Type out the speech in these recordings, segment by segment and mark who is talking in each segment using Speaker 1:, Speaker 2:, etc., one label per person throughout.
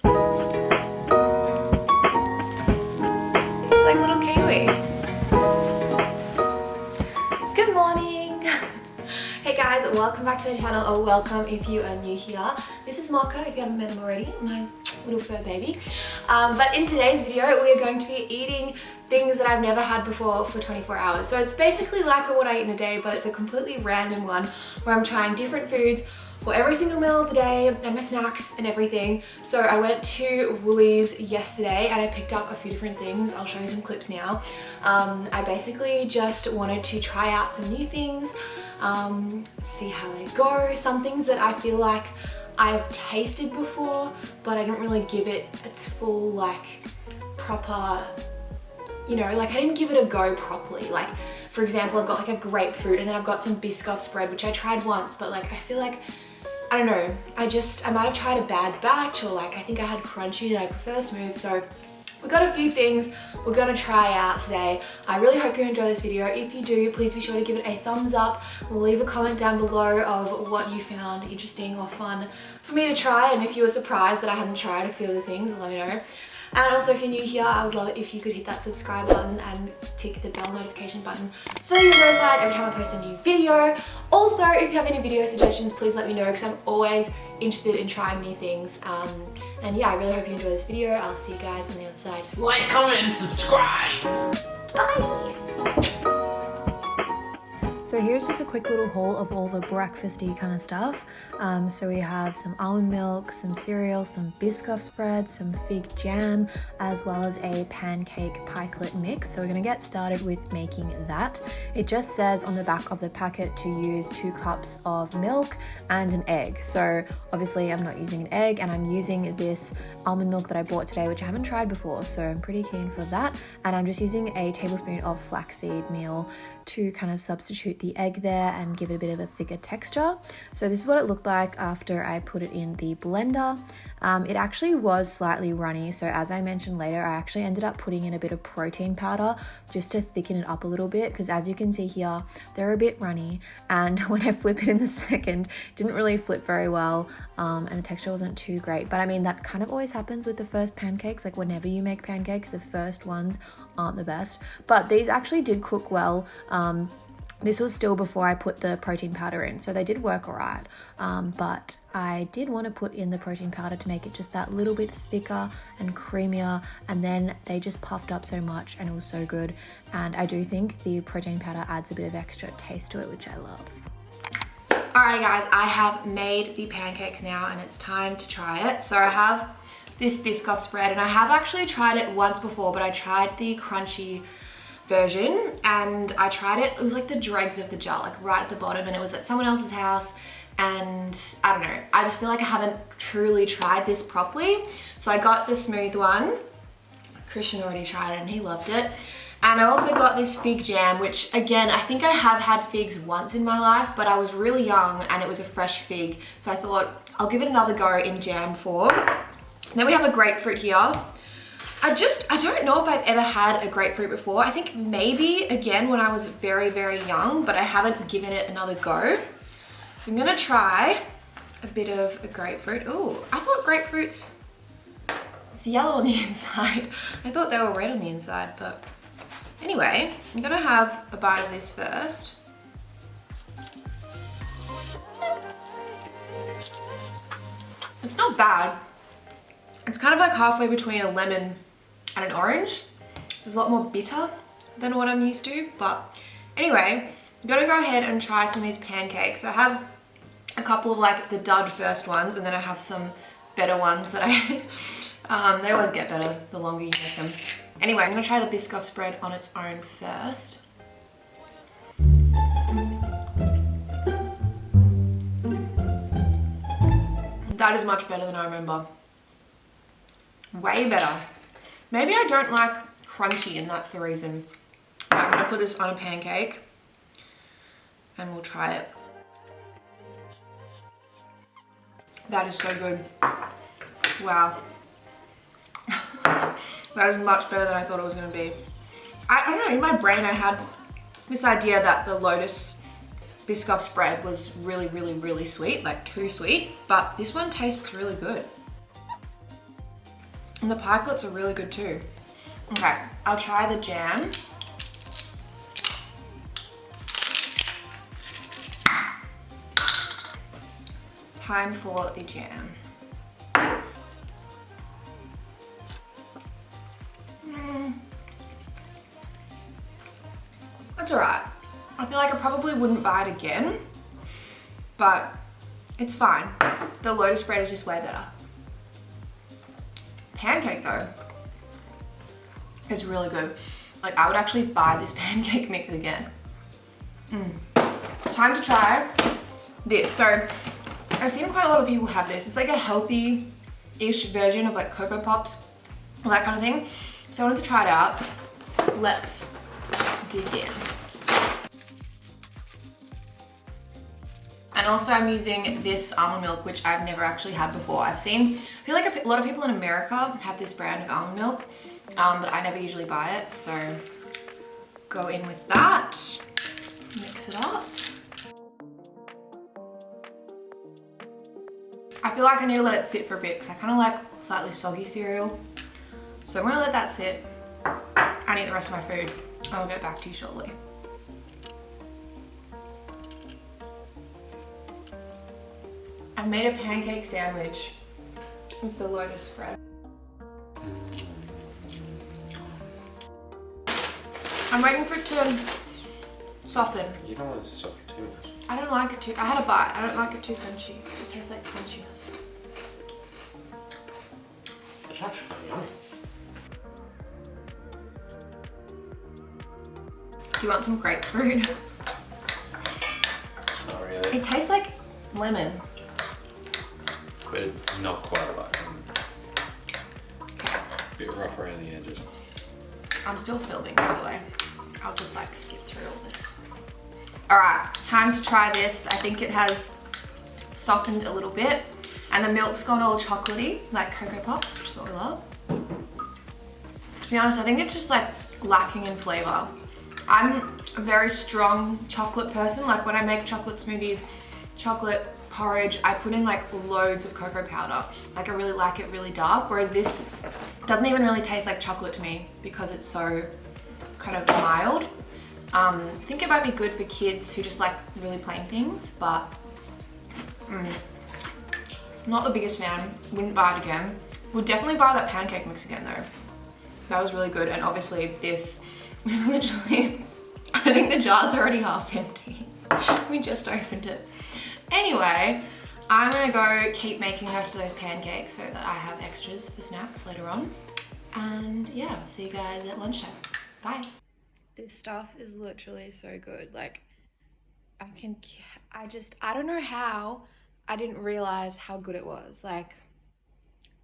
Speaker 1: It's like little kiwi. Good morning. Hey guys, welcome back to my channel, or welcome if you are new here. This is Marco, if you haven't met him already, my little fur baby. But in today's video, we are going to be eating things that I've never had before for 24 hours. So it's basically like what I eat in a day, but it's a completely random one where I'm trying different foods for every single meal of the day and my snacks and everything. So I went to Woolies yesterday and I picked up a few different things. I'll show you some clips now. I basically just wanted to try out some new things, see how they go. Some things that I feel like I've tasted before, but I didn't really give it its full, like, proper, you know, like I didn't give it a go properly. Like, for example, I've got like a grapefruit and then I've got some Biscoff spread, which I tried once, but like, I feel like, I don't know, I might have tried a bad batch, or like, I think I had crunchy and I prefer smooth. So we've got a few things we're gonna try out today. I really hope you enjoy this video. If you do, please be sure to give it a thumbs up. Leave a comment down below of what you found interesting or fun for me to try. And if you were surprised that I hadn't tried a few of the things, let me know. And also, if you're new here, I would love it if you could hit that subscribe button and tick the bell notification button so you're notified every time I post a new video. Also, if you have any video suggestions, please let me know, because I'm always interested in trying new things. And yeah, I really hope you enjoy this video. I'll see you guys on the other side.
Speaker 2: Like, comment, and subscribe!
Speaker 1: Bye!
Speaker 3: So here's just a quick little haul of all the breakfasty kind of stuff. So we have some almond milk, some cereal, some Biscoff spread, some fig jam, as well as a pancake pikelet mix. So we're gonna get started with making that. It just says on the back of the packet to use 2 cups of milk and an egg. So obviously I'm not using an egg, and I'm using this almond milk that I bought today, which I haven't tried before. So I'm pretty keen for that. And I'm just using a tablespoon of flaxseed meal to kind of substitute the egg there and give it a bit of a thicker texture. So this is what it looked like after I put it in the blender. It actually was slightly runny, so as I mentioned later, I actually ended up putting in a bit of protein powder just to thicken it up a little bit, because as you can see here, they're a bit runny, and when I flip it in the second, it didn't really flip very well, and the texture wasn't too great. But I mean, that kind of always happens with the first pancakes. Like, whenever you make pancakes, the first ones aren't the best, but these actually did cook well. This was still before I put the protein powder in, so they did work all right. But I did want to put in the protein powder to make it just that little bit thicker and creamier, and then they just puffed up so much and it was so good. And I do think the protein powder adds a bit of extra taste to it, which I love.
Speaker 1: Alright guys, I have made the pancakes now and it's time to try it. So I have this Biscoff spread, and I have actually tried it once before, but I tried the crunchy version, and I tried it was like the dregs of the jar, like right at the bottom, and it was at someone else's house, and I don't know, I just feel like I haven't truly tried this properly. So I got the smooth one. Christian already tried it and he loved it. And I also got this fig jam, which again, I think I have had figs once in my life, but I was really young and it was a fresh fig, so I thought I'll give it another go in jam form. Then we have a grapefruit here. I don't know if I've ever had a grapefruit before. I think maybe, again, when I was very, very young, but I haven't given it another go. So I'm gonna try a bit of a grapefruit. Ooh, I thought grapefruits, it's yellow on the inside. I thought they were red on the inside, but anyway, I'm gonna have a bite of this first. It's not bad. It's kind of like halfway between a lemon and an orange. So it's a lot more bitter than what I'm used to. But anyway, I'm gonna go ahead and try some of these pancakes. So I have a couple of like the dud first ones, and then I have some better ones that they always get better the longer you make them. Anyway, I'm gonna try the Biscoff spread on its own first. That is much better than I remember. Way better. Maybe I don't like crunchy, and that's the reason. Right, I'm gonna put this on a pancake and we'll try it. That is so good. Wow. That is much better than I thought it was gonna be. I don't know, in my brain I had this idea that the Lotus Biscoff spread was really, really, really sweet, like too sweet, but this one tastes really good. And the pie cuts are really good too. Okay, I'll try the jam. Time for the jam. That's alright. I feel like I probably wouldn't buy it again, but it's fine. The lotus spread is just way better. Pancake though is really good. Like I would actually buy this pancake mix again. Time to try this. So I've seen quite a lot of people have this. It's like a healthy-ish version of like Cocoa Pops or that kind of thing. So I wanted to try it out. Let's dig in. And also I'm using this almond milk, which I've never actually had before. I feel like a lot of people in America have this brand of almond milk, but I never usually buy it. So go in with that, mix it up. I feel like I need to let it sit for a bit because I kind of like slightly soggy cereal. So I'm gonna let that sit and eat the rest of my food. I'll get back to you shortly. I made a pancake sandwich with the lotus spread. I'm waiting for it to soften.
Speaker 2: You don't want it to soften too much.
Speaker 1: I don't like it too, I had a bite, I don't like it too crunchy. It just tastes like crunchiness.
Speaker 2: It's actually quite yummy.
Speaker 1: Do you want some grapefruit?
Speaker 2: Not really.
Speaker 1: It tastes like lemon.
Speaker 2: But not quite like a bit rough around the edges.
Speaker 1: I'm still filming, by the way. I'll just like skip through all this. All right, time to try this. I think it has softened a little bit and the milk's gone all chocolatey, like Cocoa Pops, which is what we love. To be honest, I think it's just like lacking in flavor. I'm a very strong chocolate person. Like when I make chocolate smoothies, chocolate porridge, I put in like loads of cocoa powder. Like I really like it really dark, whereas this doesn't even really taste like chocolate to me because it's so kind of mild. I think it might be good for kids who just like really plain things, but not the biggest fan. Wouldn't buy it again. Would definitely buy that pancake mix again though. That was really good. And obviously this, we've literally, I think the jar's already half empty. We just opened it. Anyway, I'm gonna go keep making the rest of those pancakes so that I have extras for snacks later on. And yeah, I'll see you guys at lunchtime. Bye. This stuff is literally so good. Like, I don't know how I didn't realize how good it was. Like,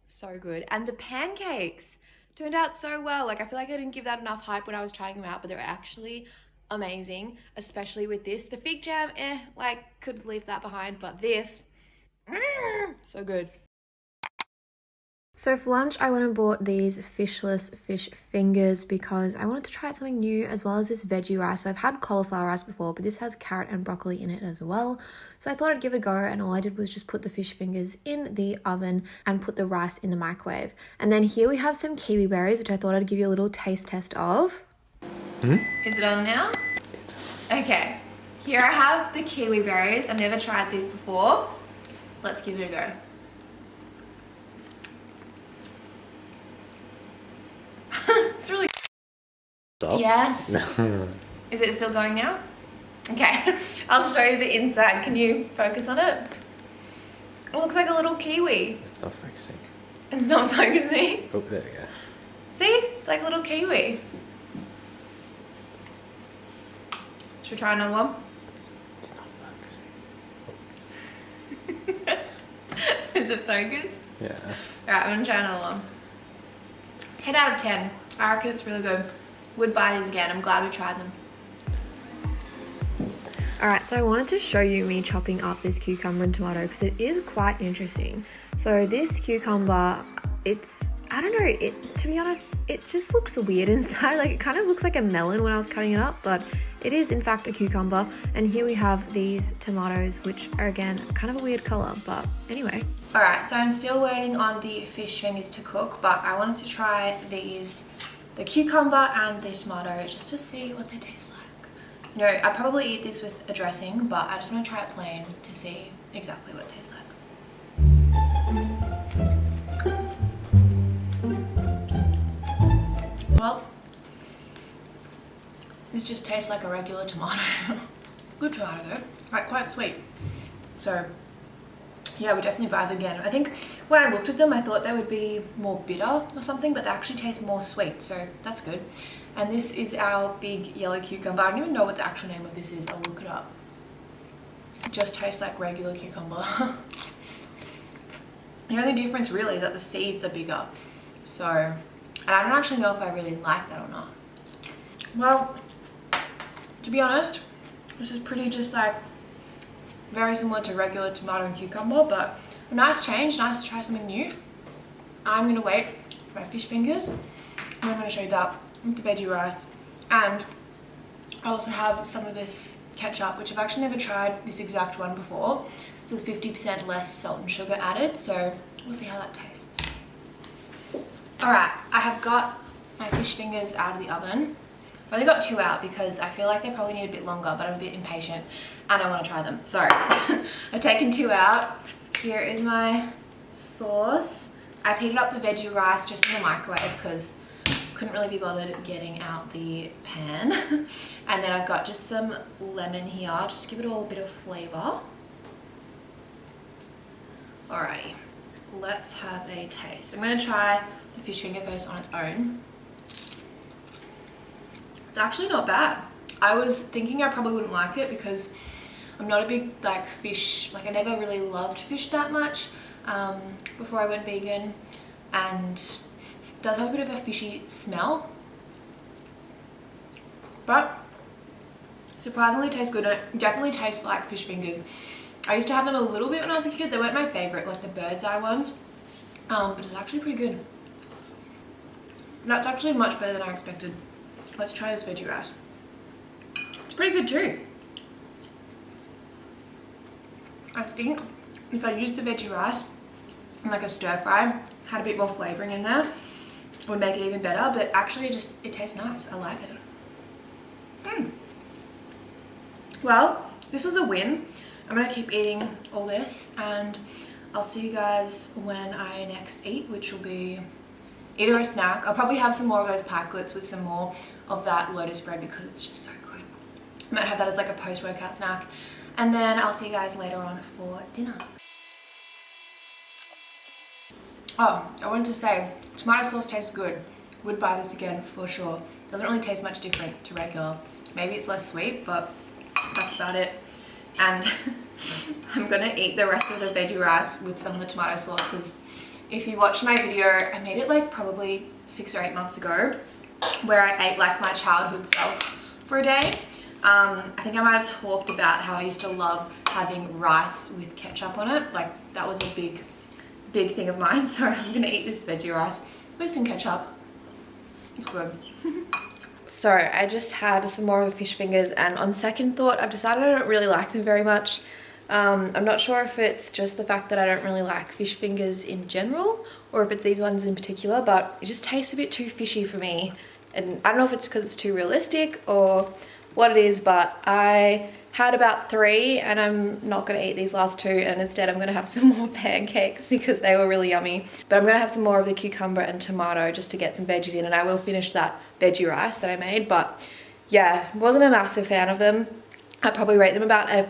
Speaker 1: so good. And the pancakes turned out so well. Like, I feel like I didn't give that enough hype when I was trying them out, but they're actually amazing, especially with this. The fig jam, like, could leave that behind, but this, so good.
Speaker 3: So for lunch, I went and bought these fishless fish fingers because I wanted to try out something new, as well as this veggie rice. I've had cauliflower rice before, but this has carrot and broccoli in it as well. So I thought I'd give it a go, and all I did was just put the fish fingers in the oven and put the rice in the microwave. And then here we have some kiwi berries, which I thought I'd give you a little taste test of.
Speaker 1: Is it on now? Okay, here I have the kiwi berries. I've never tried these before. Let's give it a go. It's really
Speaker 2: Stop.
Speaker 1: Yes. Is it still going now? Okay, I'll show you the inside. Can you focus on it? It looks like a little kiwi.
Speaker 2: It's not focusing.
Speaker 1: It's not focusing.
Speaker 2: Oh, there we go.
Speaker 1: See? It's like a little kiwi. Should we try another one?
Speaker 2: It's not focusing.
Speaker 1: Is it focused?
Speaker 2: Yeah.
Speaker 1: Alright, I'm gonna try another one. 10 out of 10. I reckon it's really good. Would buy these again. I'm glad we tried them.
Speaker 3: Alright, so I wanted to show you me chopping up this cucumber and tomato because it is quite interesting. So this cucumber, it's I don't know, to be honest, it just looks weird inside. Like, it kind of looks like a melon when I was cutting it up, but it is in fact a cucumber. And here we have these tomatoes, which are again kind of a weird color, but anyway.
Speaker 1: All right, so I'm still waiting on the fish fingers to cook, but I wanted to try these, the cucumber and the tomato, just to see what they taste like. You know, I'd probably eat this with a dressing, but I just want to try it plain to see exactly what it tastes like. Well, this just tastes like a regular tomato. Good tomato though, right, quite sweet. So yeah, we definitely buy them again. I think when I looked at them, I thought they would be more bitter or something, but they actually taste more sweet, so that's good. And this is our big yellow cucumber. I don't even know what the actual name of this is. I'll look it up. It just tastes like regular cucumber. The only difference really is that the seeds are bigger. So, and I don't actually know if I really like that or not. Well, to be honest, this is pretty just like very similar to regular tomato and cucumber, but a nice change, nice to try something new. I'm gonna wait for my fish fingers, and I'm gonna show you that with the veggie rice. And I also have some of this ketchup, which I've actually never tried this exact one before. It's 50% less salt and sugar added, so we'll see how that tastes. All right, I have got my fish fingers out of the oven. I've only got 2 out because I feel like they probably need a bit longer, but I'm a bit impatient and I want to try them. So I've taken 2 out. Here is my sauce. I've heated up the veggie rice just in the microwave because couldn't really be bothered getting out the pan. And then I've got just some lemon here, just to give it all a bit of flavor. Alrighty, let's have a taste. I'm going to try the fish finger first on its own. It's actually not bad. I was thinking I probably wouldn't like it because I'm not a big like fish, like I never really loved fish that much before I went vegan, and it does have a bit of a fishy smell, but surprisingly tastes good. And it definitely tastes like fish fingers. I used to have them a little bit when I was a kid. They weren't my favorite, like the bird's eye ones, but it's actually pretty good. That's actually much better than I expected. Let's try this veggie rice. It's pretty good too. I think if I used the veggie rice in like a stir fry, had a bit more flavouring in there, it would make it even better, but actually it tastes nice. I like it. Well, this was a win. I'm gonna keep eating all this and I'll see you guys when I next eat, which will be either a snack. I'll probably have some more of those pikelets with some more of that lotus bread because it's just so good. I might have that as like a post-workout snack. And then I'll see you guys later on for dinner. Oh, I wanted to say, tomato sauce tastes good. Would buy this again for sure. Doesn't really taste much different to regular. Maybe it's less sweet, but that's about it. And I'm gonna eat the rest of the veggie rice with some of the tomato sauce because if you watched my video, I made it like probably 6 or 8 months ago where I ate like my childhood self for a day. I think I might have talked about how I used to love having rice with ketchup on it. Like that was a big thing of mine. So I'm gonna eat this veggie rice with some ketchup. It's good. So I just had some more of the fish fingers, and on second thought, I've decided I don't really like them very much. I'm not sure if it's just the fact that I don't really like fish fingers in general or if it's these ones in particular, but it just tastes a bit too fishy for me. And I don't know if it's because it's too realistic or what it is, but I had about 3 and I'm not going to eat these last 2, and instead I'm going to have some more pancakes because they were really yummy. But I'm going to have some more of the cucumber and tomato just to get some veggies in, and I will finish that veggie rice that I made. But yeah, wasn't a massive fan of them. I'd probably rate them about a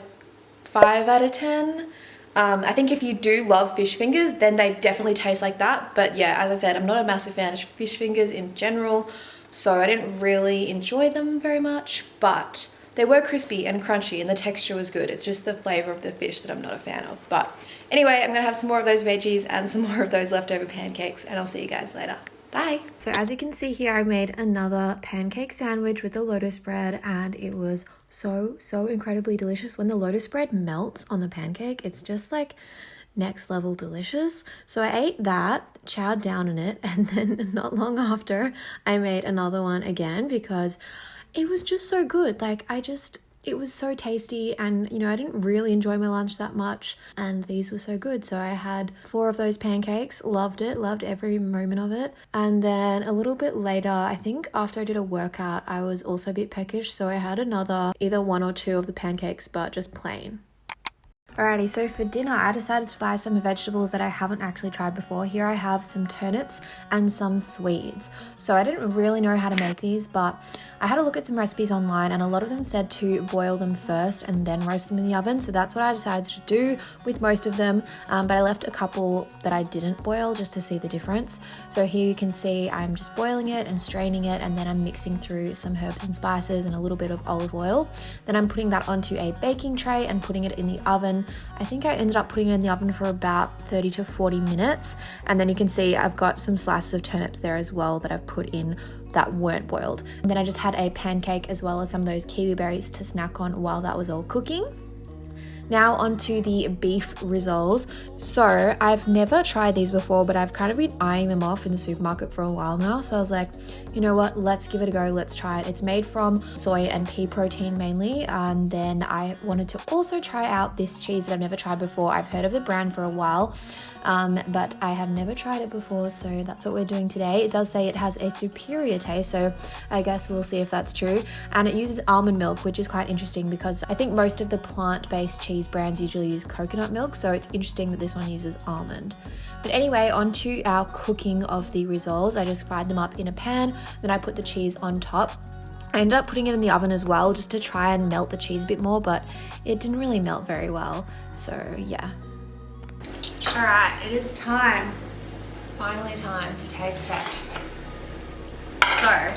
Speaker 1: 5 out of 10. I think if you do love fish fingers, then they definitely taste like that. But yeah, as I said, I'm not a massive fan of fish fingers in general, so I didn't really enjoy them very much, but they were crispy and crunchy and the texture was good. It's just the flavor of the fish that I'm not a fan of. But anyway, I'm gonna have some more of those veggies and some more of those leftover pancakes, and I'll see you guys later. Bye.
Speaker 3: So as you can see here, I made another pancake sandwich with the lotus bread, and it was so incredibly delicious. When the lotus bread melts on the pancake, it's just like next level delicious. So I ate that, chowed down on it, and then not long after I made another one again because it was just so good. It was so tasty, and I didn't really enjoy my lunch that much, and these were so good. So I had 4 of those pancakes, loved it, loved every moment of it. And then a little bit later, I think after I did a workout, I was also a bit peckish, so I had another either 1 or 2 of the pancakes, but just plain. Alrighty, so for dinner, I decided to buy some vegetables that I haven't actually tried before. Here I have some turnips and some Swedes. So I didn't really know how to make these, but I had a look at some recipes online and a lot of them said to boil them first and then roast them in the oven. So that's what I decided to do with most of them, but I left a couple that I didn't boil just to see the difference. So here you can see I'm just boiling it and straining it, and then I'm mixing through some herbs and spices and a little bit of olive oil. Then I'm putting that onto a baking tray and putting it in the oven. I think I ended up putting it in the oven for about 30 to 40 minutes. And then you can see I've got some slices of turnips there as well that I've put in that weren't boiled. And then I just had a pancake as well as some of those kiwi berries to snack on while that was all cooking. Now onto the beef rissoles. So I've never tried these before, but I've kind of been eyeing them off in the supermarket for a while now. So I was like, you know what, let's give it a go, let's try it. It's made from soy and pea protein mainly. And then I wanted to also try out this cheese that I've never tried before. I've heard of the brand for a while, but I have never tried it before, so that's what we're doing today. It does say it has a superior taste, so I guess we'll see if that's true. And it uses almond milk, which is quite interesting because I think most of the plant-based cheese brands usually use coconut milk, so it's interesting that this one uses almond. But anyway, on to our cooking of the rissoles. I just fried them up in a pan, then I put the cheese on top. I ended up putting it in the oven as well just to try and melt the cheese a bit more, but it didn't really melt very well, so yeah.
Speaker 1: Alright, it is time, finally time to taste test. So,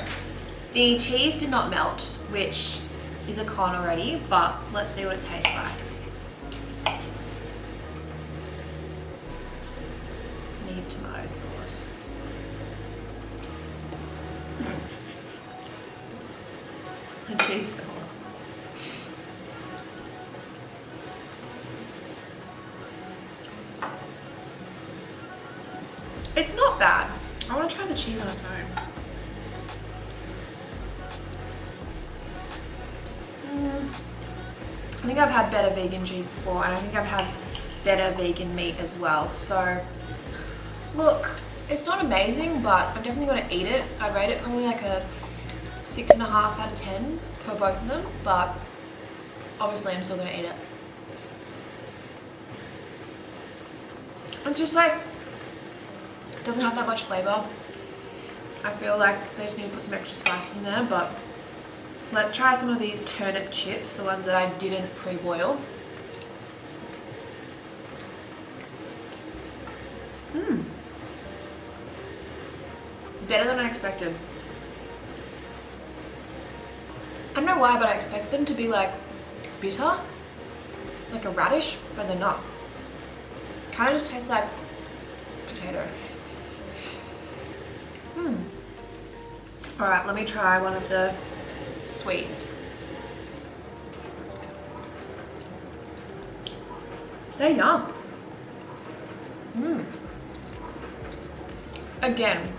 Speaker 1: the cheese did not melt, which is a con already, but let's see what it tastes like. Need tomato sauce. The cheese fell off. It's not bad. I want to try the cheese on its own. I think I've had better vegan cheese before, and I think I've had better vegan meat as well. So, look, it's not amazing, but I'm definitely going to eat it. I'd rate it probably like a 6.5 out of 10 for both of them, but obviously I'm still going to eat it. It's just like, doesn't have that much flavor. I feel like they just need to put some extra spice in there, but let's try some of these turnip chips, the ones that I didn't pre-boil. Better than I expected. I don't know why, but I expect them to be like bitter, like a radish, but they're not. Kind of just tastes like potato. Alright, let me try one of the sweets. They're yum. Again,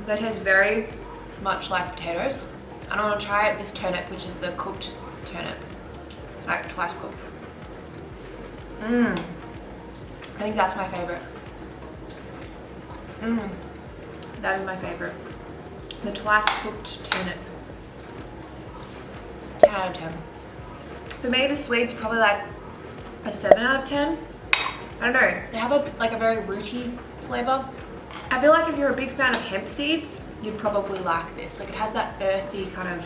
Speaker 1: they taste very much like potatoes. I don't want to try this turnip, which is the cooked turnip, like twice cooked. I think that's my favorite. That is my favorite. The twice cooked turnip. 10 out of 10. For me, the Swedes probably like a 7 out of 10. I don't know. They have a very rooty flavor. I feel like if you're a big fan of hemp seeds, you'd probably like this. Like, it has that earthy kind of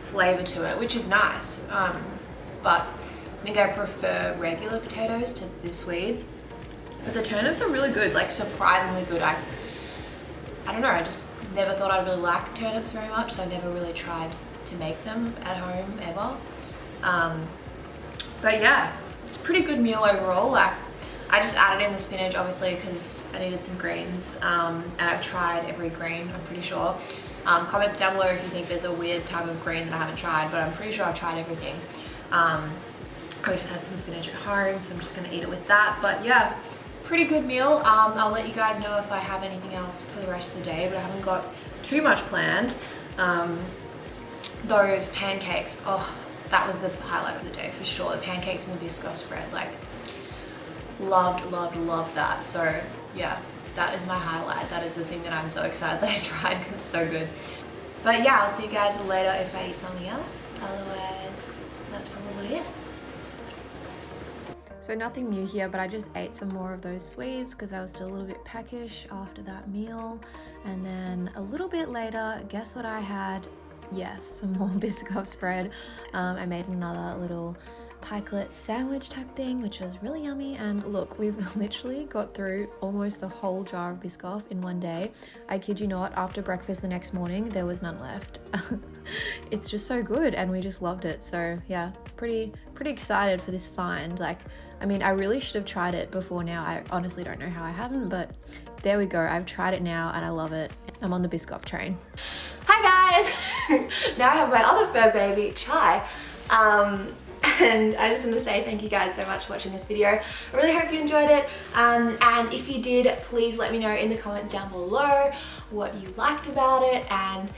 Speaker 1: flavor to it, which is nice. But I think I prefer regular potatoes to the Swedes. But the turnips are really good, like surprisingly good. I don't know, I just never thought I really liked turnips very much, so I never really tried to make them at home ever. But yeah, it's a pretty good meal overall. Like, I just added in the spinach obviously because I needed some greens, and I've tried every green, I'm pretty sure. Comment down below if you think there's a weird type of green that I haven't tried, but I'm pretty sure I've tried everything. I just had some spinach at home, so I'm just gonna eat it with that. But yeah, pretty good meal. I'll let you guys know if I have anything else for the rest of the day, but I haven't got too much planned. Those pancakes, oh, that was the highlight of the day for sure. The pancakes and the Biscoff spread, like loved that. So yeah, that is my highlight. That is the thing that I'm so excited that I tried because it's so good. But yeah, I'll see you guys later if I eat something else. Otherwise, that's probably it.
Speaker 3: So nothing new here, but I just ate some more of those sweets because I was still a little bit peckish after that meal. And then a little bit later, guess what I had? Yes, some more Biscoff spread. I made another little pikelet sandwich type thing, which was really yummy. And look, we've literally got through almost the whole jar of Biscoff in one day. I kid you not, after breakfast the next morning, there was none left. It's just so good and we just loved it. So yeah, pretty excited for this find. Like, I mean, I really should have tried it before now. I honestly don't know how I haven't, but there we go. I've tried it now and I love it. I'm on the Biscoff train.
Speaker 1: Hi guys! Now I have my other fur baby, Chai. And I just want to say thank you guys so much for watching this video. I really hope you enjoyed it. And if you did, please let me know in the comments down below what you liked about it, and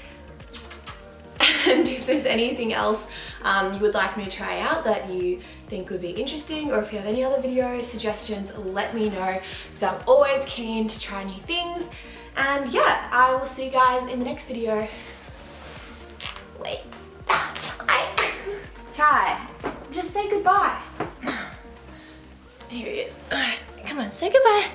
Speaker 1: if there's anything else you would like me to try out that you think would be interesting, or if you have any other video suggestions, let me know, because I'm always keen to try new things. And yeah, I will see you guys in the next video. Wait, Chai, just say goodbye. Here he is. All right, come on, say goodbye.